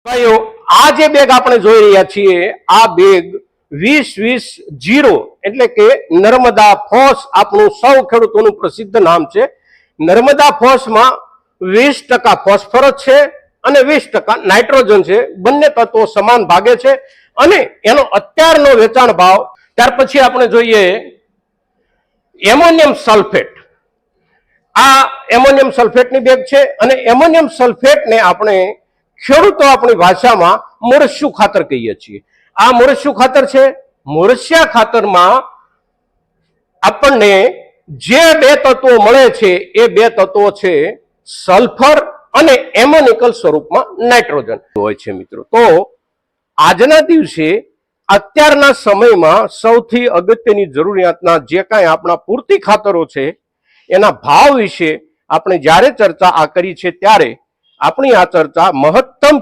ભાઈઓ આ જે બેગ આપણે જોઈ રહ્યા છીએ આ બેગ 20-20-0 એટલે કે નર્મદા ફોસ આપણું સૌ ખેડૂતોનું પ્રસિદ્ધ નામ છે। નર્મદા ફોસમાં 20% ફોસ્ફરસ છે અને 20% નાઇટ્રોજન છે। બંને તત્વો સમાન ભાગે છે અને એનો અત્યારનો વેચાણ ભાવ ત્યાર પછી આપણે જોઈએ એમોનિયમ સલ્ફેટ। આ એમોનિયમ સલ્ફેટની બેગ છે અને એમોનિયમ સલ્ફેટને આપણે ખેડૂતો આપણી ભાષામાં મોરસ્યું ખાતર કહીએ છીએ। આ મોરસ્યું ખાતર છે। મોરસ્યા ખાતરમાં આપણને જે બે તત્વો મળે છે એ બે તત્વો છે સલ્ફર અને એમોનિકલ સ્વરૂપમાં નાઇટ્રોજન હોય છે। મિત્રો તો આજના દિવસે અત્યારના સમયમાં સૌથી અગત્યની જરૂરિયાતના જે કાંઈ આપણા પૂરતી ખાતરો છે એના ભાવ વિશે આપણે જ્યારે ચર્ચા આ કરી છે ત્યારે આપણી આ ચર્ચા મહત્તમ